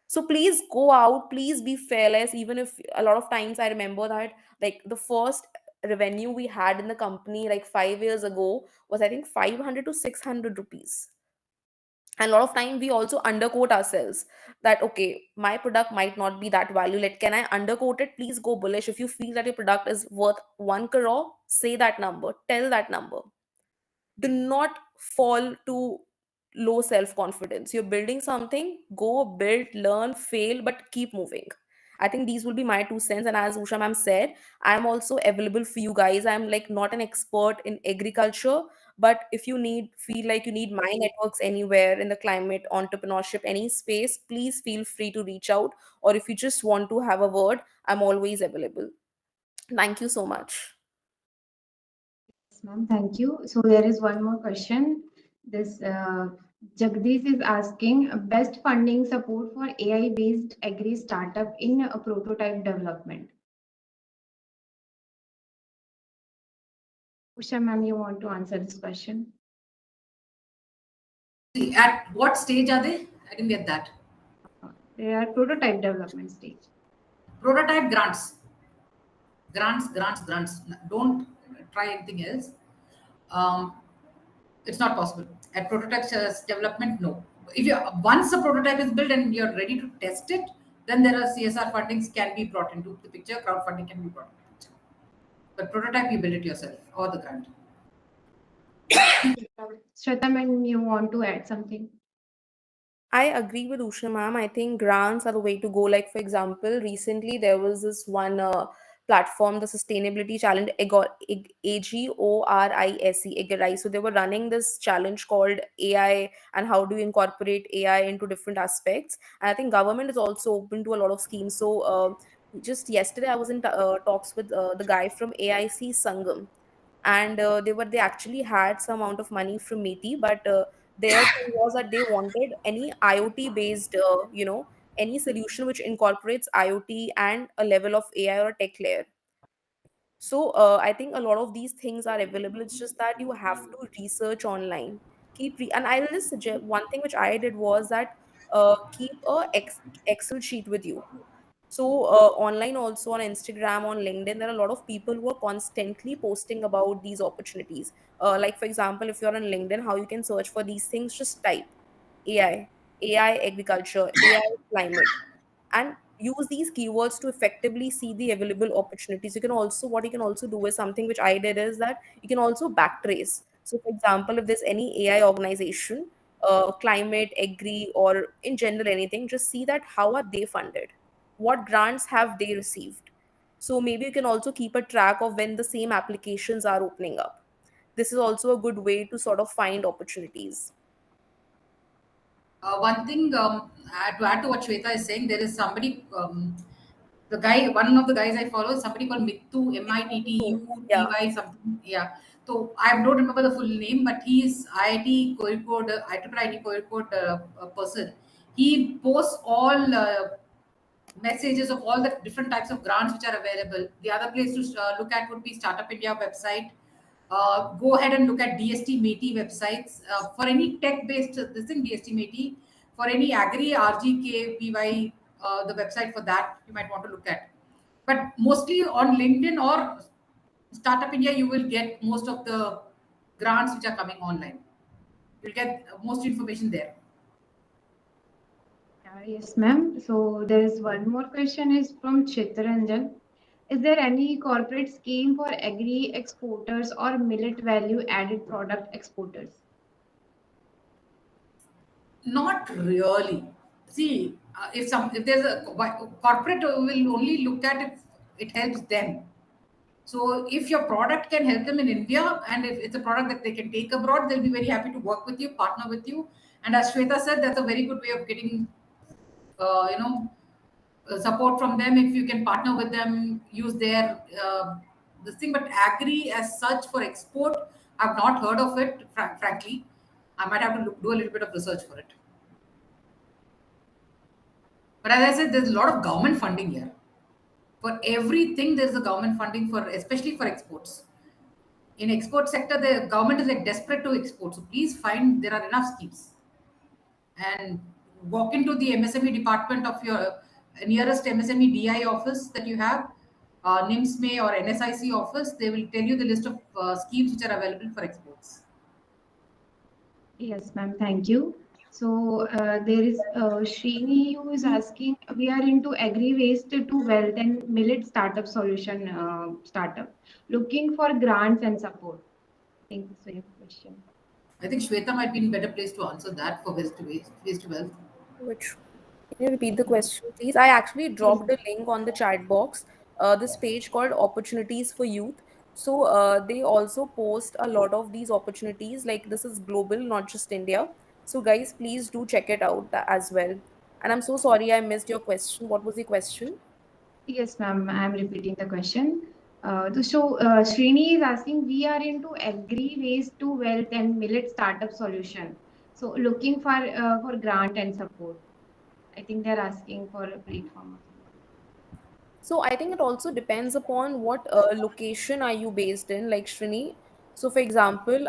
So please go out, please be fearless. Even if a lot of times I remember that, like the first revenue we had in the company like 5 years ago was, I think, 500 to 600 rupees. And a lot of time we also underquote ourselves that, okay, my product might not be that value. Like, can I underquote it? Please go bullish. If you feel that your product is worth 1 crore, say that number, tell that number. Do not fall to low self confidence. You're building something, go build, learn, fail, but keep moving. I think these will be my 2 cents. And as Usha ma'am said, I'm also available for you guys. I'm like not an expert in agriculture, but if you need, feel like you need my networks anywhere in the climate, entrepreneurship, any space, please feel free to reach out. Or if you just want to have a word, I'm always available. Thank you so much. Yes, ma'am, thank you. So there is one more question. This Jagdish is asking best funding support for AI-based agri startup in a prototype development. Usha ma'am, you want to answer this question? At what stage are they? I didn't get that. They are prototype development stage. Prototype grants. Don't try anything else. Um, it's not possible at prototype development. No, if you once the prototype is built and you're ready to test it, Then there are CSR fundings can be brought into the picture, crowdfunding can be brought into the picture. But prototype, you build it yourself or the grant. Shweta ma'am, you want to add something? I agree with Usha ma'am. I think grants are the way to go. Like, for example, recently there was this one platform, the Sustainability Challenge, Agori. So they were running this challenge called AI and how do you incorporate AI into different aspects. And I think government is also open to a lot of schemes. So just yesterday, I was in talks with the guy from AIC Sangam, and they actually had some amount of money from METI, but their thing was that they wanted any IoT based any solution which incorporates IoT and a level of AI or a tech layer. So I think a lot of these things are available. It's just that you have to research online. And I'll just suggest one thing which I did was that keep a Excel sheet with you. So online also on Instagram, on LinkedIn, there are a lot of people who are constantly posting about these opportunities. Like for example, if you're on LinkedIn, how you can search for these things, just type AI, AI agriculture, AI climate, and use these keywords to effectively see the available opportunities. What you can also do is something which I did is that you can also backtrace. So for example, if there's any AI organization, climate, agri, or in general anything, just see that how are they funded, what grants have they received. So maybe you can also keep a track of when the same applications are opening up. This is also a good way to sort of find opportunities. One thing to add to what Shweta is saying, there is somebody, the guy, one of the guys I follow, is somebody called Mittu, Yeah. MITTUTY, something. Yeah. So I don't remember the full name, but he is IIT Kozhikode, IIIT Kozhikode person. He posts all messages of all the different types of grants which are available. The other place to look at would be Startup India website. Go ahead and look at DST METI websites for any tech-based this thing. DST METI for any agri RGKVY, the website for that you might want to look at. But mostly on LinkedIn or Startup India, you will get most of the grants which are coming online. You'll get most information there. Yes, ma'am. So there is one more question is from Chittaranjan. Is there any corporate scheme for agri exporters or millet value added product exporters? Not really. See, if there's a corporate will only look at if it helps them. So if your product can help them in India and if it's a product that they can take abroad, they'll be very happy to work with you, partner with you. And as Shweta said, that's a very good way of getting, you know, support from them. If you can partner with them, use their this thing. But agri as such for export, I've not heard of it. Frankly, I might have to do a little bit of research for it. But as I said, there's a lot of government funding here. For everything, there's a government funding for, especially for exports. In export sector, the government is like desperate to export. So please find there are enough schemes and walk into the MSME department of your nearest MSME DI office that you have, NIMSME or NSIC office. They will tell you the list of schemes which are available for exports. Yes, ma'am. Thank you. So there is Srini who is asking, we are into agri waste to wealth and millet startup solution startup, looking for grants and support. I think the same question. I think Shweta might be in better place to answer that for waste to wealth. Which Can you repeat the question, please? I actually Yes. dropped a link on the chat box. This page called Opportunities for Youth. So they also post a lot of these opportunities. Like this is global, not just India. So guys, please do check it out as well. And I'm so sorry I missed your question. What was the question? Yes, ma'am. I'm repeating the question. Srini is asking, we are into agri waste to wealth and millet startup solution. So looking for grant and support. I think they're asking for a platform or something. So I think it also depends upon what location are you based in, like Shrini. So for example,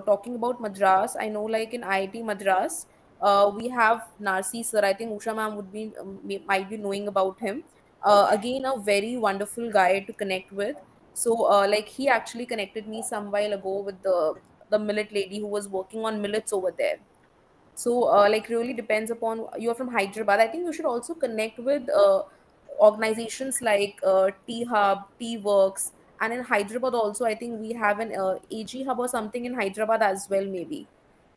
talking about Madras, I know like in IIT Madras, we have Narsi sir. I think Usha ma'am might be knowing about him. Again, a very wonderful guy to connect with. So like he actually connected me some while ago with the millet lady who was working on millets over there. So like really depends upon, you're from Hyderabad, I think you should also connect with organizations like T Hub, T Works, and in Hyderabad also I think we have an AG Hub or something in Hyderabad as well, maybe.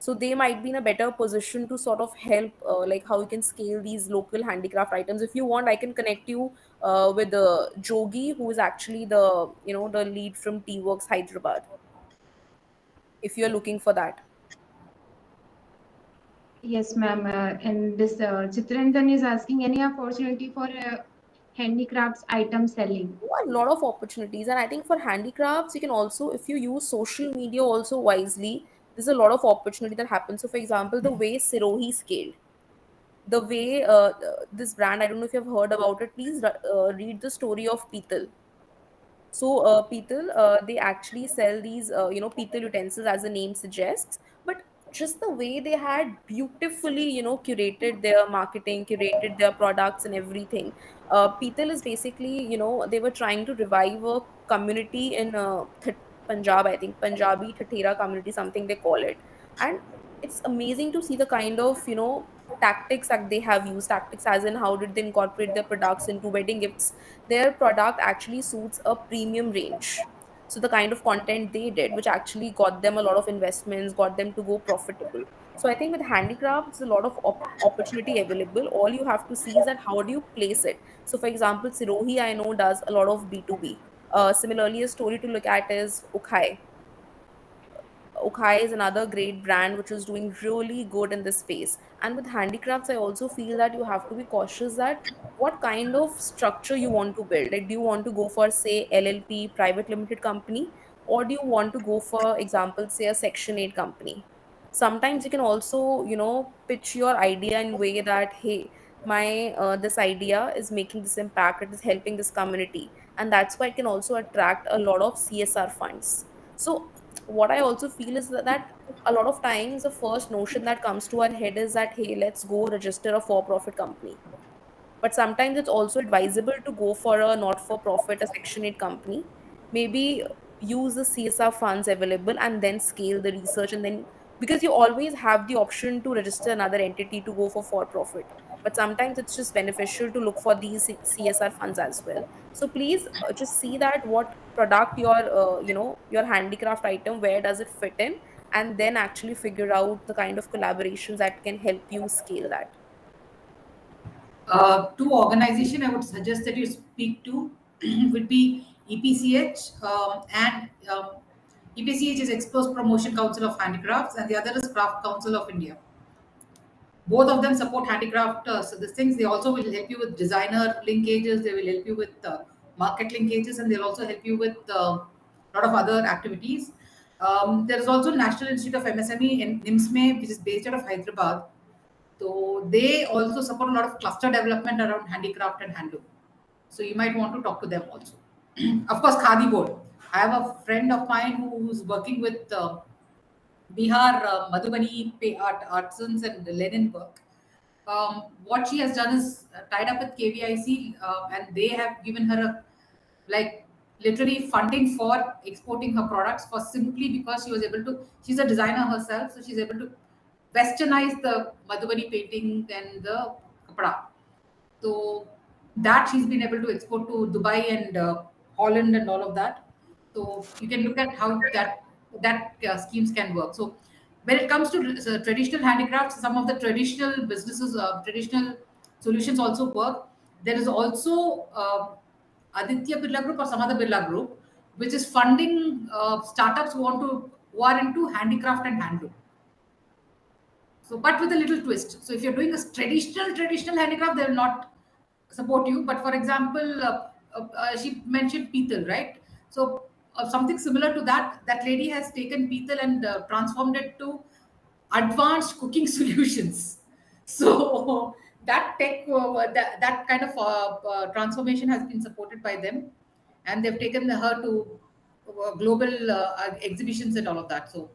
So they might be in a better position to sort of help, like how you can scale these local handicraft items. If you want, I can connect you with Jogi, who is actually the, you know, the lead from T Works Hyderabad, if you're looking for that. Yes, ma'am. And this Chitranjan is asking any opportunity for handicrafts item selling. A lot of opportunities, and I think for handicrafts you can also, if you use social media also wisely, there's a lot of opportunity that happens. So for example, the way Sirohi scaled, the way this brand, I don't know if you've heard about it, please read the story of Petal. So, Petal, they actually sell these, you know, Petal utensils as the name suggests. But just the way they had beautifully, you know, curated their marketing, curated their products and everything. Petal is basically, you know, they were trying to revive a community in Punjab, I think, Punjabi Thathera community, something they call it. And it's amazing to see the kind of, you know, tactics that they have used. Tactics as in how did they incorporate their products into wedding gifts. Their product actually suits a premium range. So the kind of content they did, which actually got them a lot of investments, got them to go profitable. So I think with handicrafts, a lot of opportunity available. All you have to see is that how do you place it. So for example, Sirohi I know does a lot of B2B. Similarly, a story to look at is Ukhai. Okai is another great brand which is doing really good in this space. And with handicrafts, I also feel that you have to be cautious that what kind of structure you want to build. Like, do you want to go for, say, LLP, private limited company, or do you want to go for example, say, a Section 8 company? Sometimes you can also, you know, pitch your idea in way that, hey, my this idea is making this impact, it is helping this community, and that's why it can also attract a lot of CSR funds. So what I also feel is that a lot of times the first notion that comes to our head is that, hey, let's go register a for profit company. But sometimes it's also advisable to go for a not for profit, a Section 8 company. Maybe use the CSR funds available and then scale the research, and then because you always have the option to register another entity to go for profit. But sometimes it's just beneficial to look for these CSR funds as well. So please just see that what product your you know, your handicraft item, where does it fit in, and then actually figure out the kind of collaborations that can help you scale that. Two organization I would suggest that you speak to would be EPCH, and EPCH is Exposed Promotion Council of Handicrafts, and the other is Craft Council of India. Both of them support handicraft. So these things, they also will help you with designer linkages. They will help you with market linkages, and they'll also help you with a lot of other activities. There is also National Institute of MSME in NIMSME, which is based out of Hyderabad. So they also support a lot of cluster development around handicraft and handloom. So you might want to talk to them also. Of course, Khadi board. I have a friend of mine who's working with Bihar Madhubani artisans and linen work. What she has done is tied up with KVIC, and they have given her a, like, literally funding for exporting her products, for simply because she was able to. She's a designer herself, so she's able to westernize the Madhubani painting and the kapda. So that she's been able to export to Dubai and Holland and all of that. So you can look at how that schemes can work. So when it comes to traditional handicrafts, some of the traditional businesses, traditional solutions also work. There is also Aditya Birla Group or some other Birla Group, which is funding startups who are into handicraft and handloom. So, but with a little twist. So, if you're doing a traditional handicraft, they will not support you. But for example, she mentioned Petal, right? So, something similar to that. That lady has taken Petal and transformed it to advanced cooking solutions. So that tech, that kind of transformation has been supported by them, and they've taken her to global exhibitions and all of that. So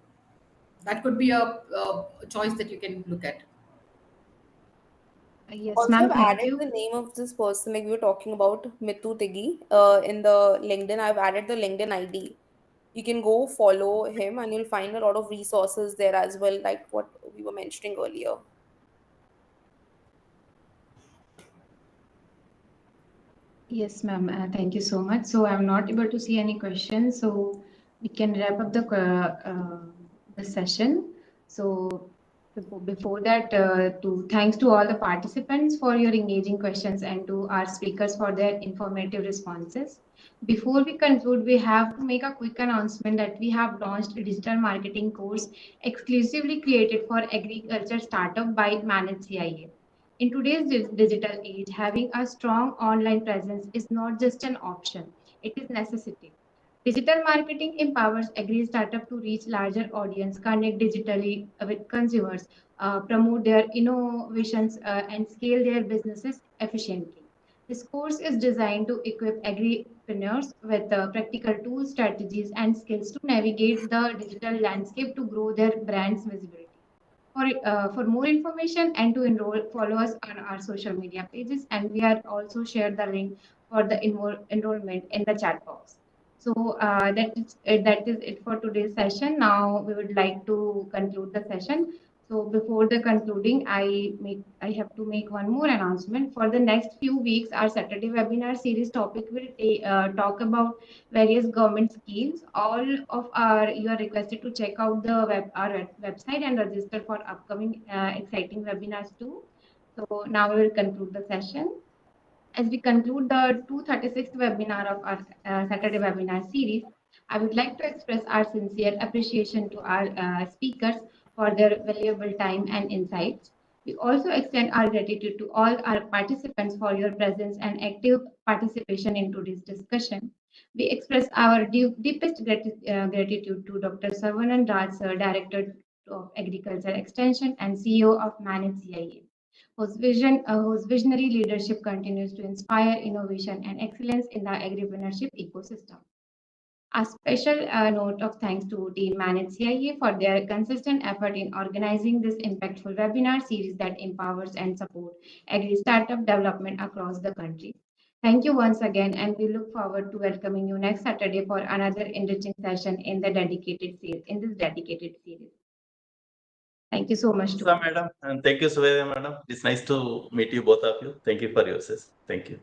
that could be a choice that you can look at. Yes, Also, ma'am. I've Thank added you. the name of this person, like we were talking about Mitu Tigi, in the LinkedIn. I've added the LinkedIn ID. You can go follow him and you'll find a lot of resources there as well, like what we were mentioning earlier. Yes, ma'am. Thank you so much. So I'm not able to see any questions, so we can wrap up the session. So before that, thanks to all the participants for your engaging questions and to our speakers for their informative responses. Before we conclude, we have to make a quick announcement that we have launched a digital marketing course exclusively created for agriculture startup by Manage CIA. In today's digital age, having a strong online presence is not just an option, it is necessity. Digital marketing empowers agri startup to reach larger audience, connect digitally with consumers, promote their innovations, and scale their businesses efficiently. This course is designed to equip agripreneurs with practical tools, strategies, and skills to navigate the digital landscape to grow their brand's visibility. For more information and to enroll, follow us on our social media pages, and we are also share the link for the enrollment in the chat box. So that is it for today's session. Now we would like to conclude the session. So before the concluding, I have to make one more announcement. For the next few weeks, our Saturday webinar series topic will talk about various government schemes. All of our you are requested to check out the our website and register for upcoming exciting webinars too. So now we will conclude the session. As we conclude the 236th webinar of our Saturday webinar series, I would like to express our sincere appreciation to our speakers for their valuable time and insights. We also extend our gratitude to all our participants for your presence and active participation in today's discussion. We express our deepest gratitude to Dr. Sarvanan Raj, Sir, Director of Agriculture Extension and CEO of Manage CIA, whose visionary leadership continues to inspire innovation and excellence in the agripreneurship ecosystem. A special note of thanks to Team Manage CIA for their consistent effort in organizing this impactful webinar series that empowers and supports agri-startup development across the country. Thank you once again, and we look forward to welcoming you next Saturday for another enriching session in this dedicated series. Thank you so much. Madam, and thank you, Suvaya, madam. It's nice to meet you, both of you. Thank you for your assist. Thank you.